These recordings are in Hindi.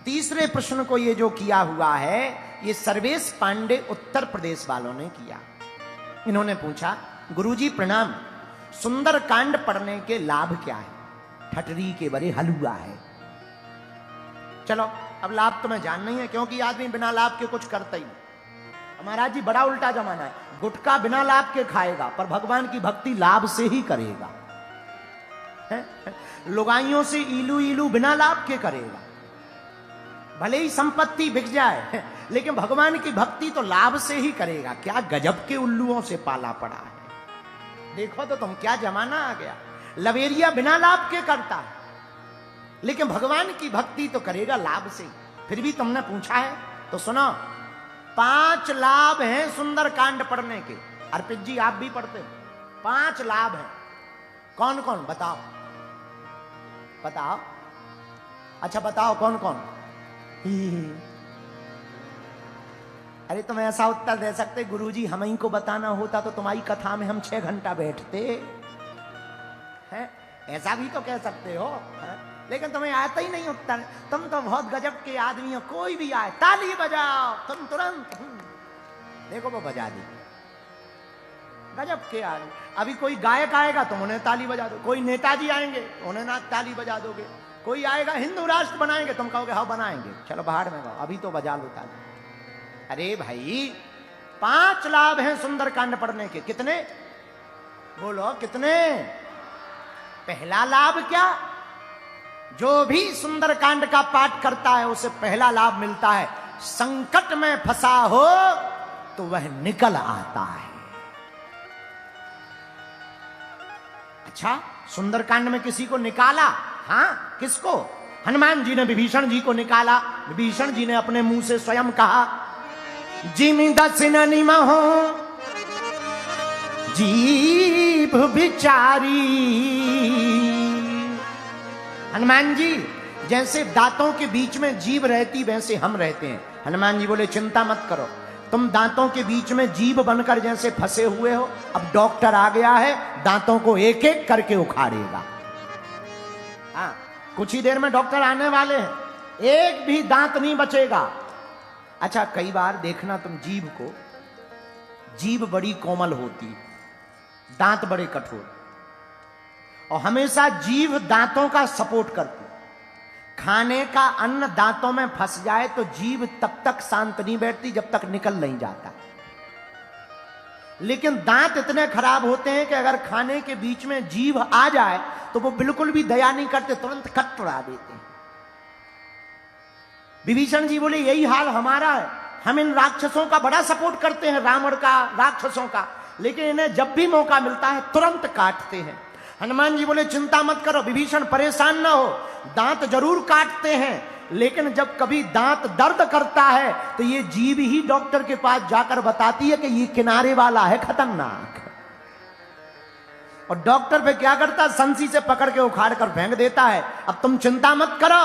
तीसरे प्रश्न को ये जो किया हुआ है, ये सर्वेश पांडे उत्तर प्रदेश वालों ने किया। इन्होंने पूछा, गुरुजी प्रणाम, सुंदर कांड पढ़ने के लाभ क्या है? ठटरी के बड़े हलुआ है। चलो अब लाभ तो मैं जान नहीं है, क्योंकि आदमी बिना लाभ के कुछ करता ही नहीं। महाराज जी बड़ा उल्टा जमाना है, गुटखा बिना लाभ के खाएगा पर भगवान की भक्ति लाभ से ही करेगा। लुगाइयों से इलू इलू बिना लाभ के करेगा, भले ही संपत्ति बिक जाए लेकिन भगवान की भक्ति तो लाभ से ही करेगा। क्या गजब के उल्लुओं से पाला पड़ा है। देखो तो तुम, क्या जमाना आ गया। लवेरिया बिना लाभ के करता है लेकिन भगवान की भक्ति तो करेगा लाभ से। फिर भी तुमने पूछा है तो सुनो, 5 लाभ हैं सुंदर कांड पढ़ने के। अर्पित जी आप भी पढ़ते हो, 5 लाभ हैं। कौन कौन बताओ, बताओ। अच्छा बताओ कौन कौन। अरे तुम ऐसा उत्तर दे सकते, गुरुजी हम ही को बताना होता तो तुम्हारी कथा में हम 6 घंटा बैठते हैं, ऐसा भी तो कह सकते हो है? लेकिन तुम्हें आता ही नहीं उत्तर। तुम तो बहुत गजब के आदमी हो, कोई भी आए ताली बजाओ तुम तुरंत देखो वो बजा दी। गजब के आदमी। अभी कोई गायक आएगा तुम उन्हें ताली बजा दो, कोई नेताजी आएंगे उन्हें ना ताली बजा दोगे, कोई आएगा हिंदू राष्ट्र बनाएंगे तुम कहोगे हाँ बनाएंगे, चलो बाहर में गाओ, अभी तो बजा लो ताली। अरे भाई 5 लाभ हैं सुंदरकांड पढ़ने के। कितने बोलो, कितने? पहला लाभ क्या? जो भी सुंदरकांड का पाठ करता है उसे पहला लाभ मिलता है, संकट में फंसा हो तो वह निकल आता है। अच्छा, सुंदरकांड में किसी को निकाला? हाँ, किसको? हनुमान जी ने विभीषण जी को निकाला। विभीषण जी ने अपने मुंह से स्वयं कहा, जिमि दसिन निमहो जीभ बिचारी। हनुमान जी जैसे दांतों के बीच में जीभ रहती वैसे हम रहते हैं। हनुमान जी बोले चिंता मत करो, तुम दांतों के बीच में जीभ बनकर जैसे फंसे हुए हो, अब डॉक्टर आ गया है, दांतों को एक एक करके उखाड़ेगा। हाँ, कुछ ही देर में डॉक्टर आने वाले हैं, एक भी दांत नहीं बचेगा। अच्छा, कई बार देखना तुम जीभ को, जीभ बड़ी कोमल होती, दांत बड़े कठोर, और हमेशा जीभ दांतों का सपोर्ट करती। खाने का अन्न दांतों में फंस जाए तो जीभ तब तक शांत नहीं बैठती जब तक निकल नहीं जाता। लेकिन दांत इतने खराब होते हैं कि अगर खाने के बीच में जीभ आ जाए तो वो बिल्कुल भी दया नहीं करते, तुरंत कट उड़ा देते हैं। विभीषण जी बोले यही हाल हमारा है, हम इन राक्षसों का बड़ा सपोर्ट करते हैं, रावण का, राक्षसों का, लेकिन इन्हें जब भी मौका मिलता है तुरंत काटते हैं। हनुमान जी बोले चिंता मत करो विभीषण, परेशान ना हो, दांत जरूर काटते हैं लेकिन जब कभी दांत दर्द करता है तो ये जीभ ही डॉक्टर के पास जाकर बताती है कि ये किनारे वाला है, खतरनाक। और डॉक्टर पे क्या करता है, संसी से पकड़ के उखाड़ कर फेंक देता है। अब तुम चिंता मत करो,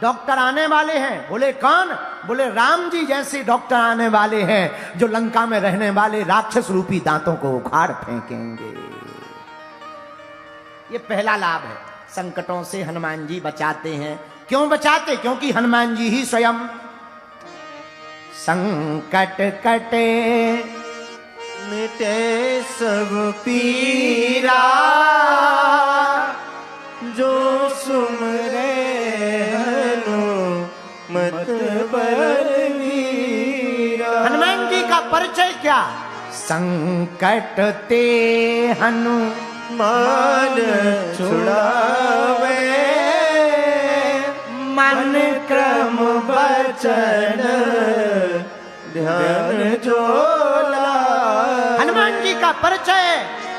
डॉक्टर आने वाले हैं। बोले कौन? बोले राम जी जैसे डॉक्टर आने वाले हैं जो लंका में रहने वाले राक्षस रूपी दांतों को उखाड़ फेंकेंगे। ये पहला लाभ है, संकटों से हनुमान जी बचाते हैं। क्यों बचाते? क्योंकि हनुमान जी ही स्वयं संकट कटे मिटे सब पीरा, जो सुमरे हनुमत बलवीरा। हनुमान जी का परिचय क्या? संकट ते मान छुड़ावे, मन क्रम बचन ध्यान जो लावे। हनुमान जी का परिचय।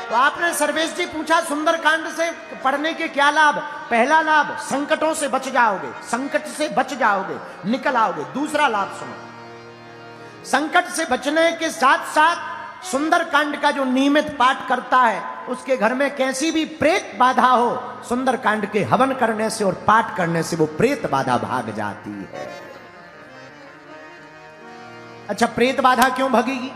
तो आपने सर्वेश जी पूछा सुंदरकांड से पढ़ने के क्या लाभ? पहला लाभ, संकटों से बच जाओगे, संकट से बच जाओगे, निकल आओगे। दूसरा लाभ सुनो, संकट से बचने के साथ साथ सुंदरकांड का जो नियमित पाठ करता है उसके घर में कैसी भी प्रेत बाधा हो, सुंदरकांड के हवन करने से और पाठ करने से वो प्रेत बाधा भाग जाती है। अच्छा, प्रेत बाधा क्यों भगेगी?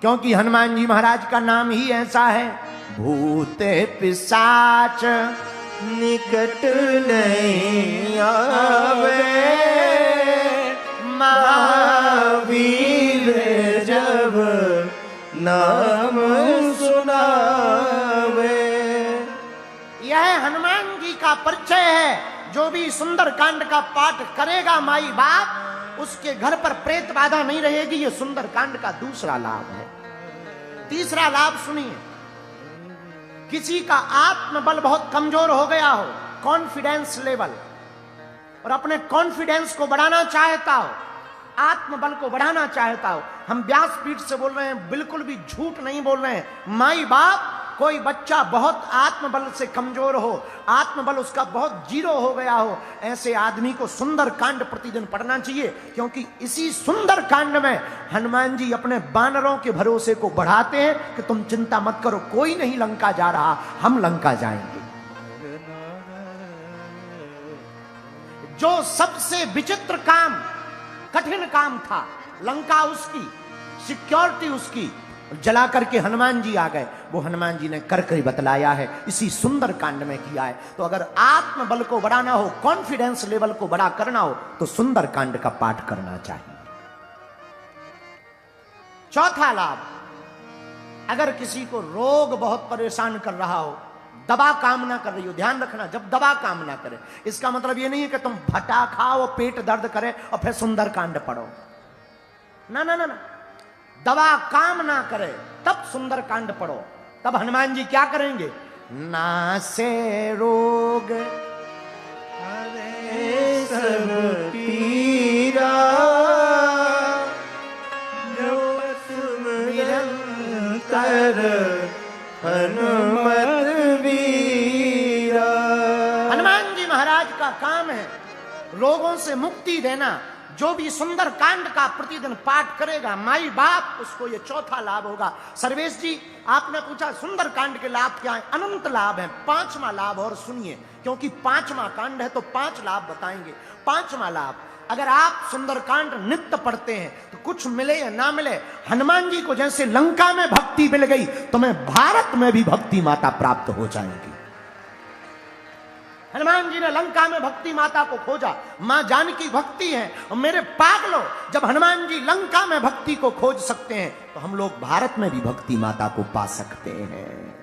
क्योंकि हनुमान जी महाराज का नाम ही ऐसा है, भूत पिशाच निकट नहीं आवे, भी सुंदर कांड का पाठ करेगा माई बाप, उसके घर पर प्रेत बाधा नहीं रहेगी। ये सुंदर कांड का दूसरा लाभ है। तीसरा लाभ सुनिए, किसी का आत्मबल बहुत कमजोर हो गया हो, कॉन्फिडेंस लेवल, और अपने कॉन्फिडेंस को बढ़ाना चाहता हो, आत्मबल को बढ़ाना चाहता हो, हम व्यासपीठ से बोल रहे हैं, बिल्कुल भी झूठ नहीं बोल रहे हैं। माई बाप, कोई बच्चा बहुत आत्मबल से कमजोर हो, आत्मबल उसका बहुत जीरो हो गया हो, ऐसे आदमी को सुंदर कांड प्रतिदिन पढ़ना चाहिए, क्योंकि इसी सुंदर कांड में हनुमान जी अपने बानरों के भरोसे को बढ़ाते हैं कि तुम चिंता मत करो, कोई नहीं लंका जा रहा, हम लंका जाएंगे। जो सबसे विचित्र काम, कठिन काम था, लंका उसकी, सिक्योरिटी उसकी, जला करके हनुमान जी आ गए, वो हनुमान जी ने कर कर बतलाया है, इसी सुंदर कांड में किया है। तो अगर आत्मबल को बढ़ाना हो, कॉन्फिडेंस लेवल को बड़ा करना हो, तो सुंदर कांड का पाठ करना चाहिए। चौथा लाभ, अगर किसी को रोग बहुत परेशान कर रहा हो, दवा काम ना कर रही हो, ध्यान रखना, जब दवा काम ना करे, इसका मतलब ये नहीं है कि तुम भटा खाओ, पेट दर्द करे और फिर सुंदर कांड पढ़ो। ना ना ना ना, दवा काम ना करे तब सुंदर कांड पढ़ो। तब हनुमान जी क्या करेंगे? नासे रोग हरे सब पीरा, जो निरंतर हनुमत वीरा। हनुमान जी महाराज का काम है रोगों से मुक्ति देना। जो भी सुंदर कांड का प्रतिदिन पाठ करेगा माई बाप, उसको ये चौथा लाभ होगा। सर्वेश जी, आपने पूछा सुंदर कांड के लाभ क्या है? अनंत लाभ है। पांचवा लाभ और सुनिए, क्योंकि पांचवा कांड है तो 5 लाभ बताएंगे। पांचवा लाभ, अगर आप सुंदर कांड नित्य पढ़ते हैं तो कुछ मिले या ना मिले, हनुमान जी को जैसे लंका में भक्ति मिल गई, तुम्हें भारत में भी भक्ति माता प्राप्त हो जाएगी। हनुमान जी ने लंका में भक्ति माता को खोजा, मां जानकी भक्ति है। और मेरे पागलों, जब हनुमान जी लंका में भक्ति को खोज सकते हैं तो हम लोग भारत में भी भक्ति माता को पा सकते हैं।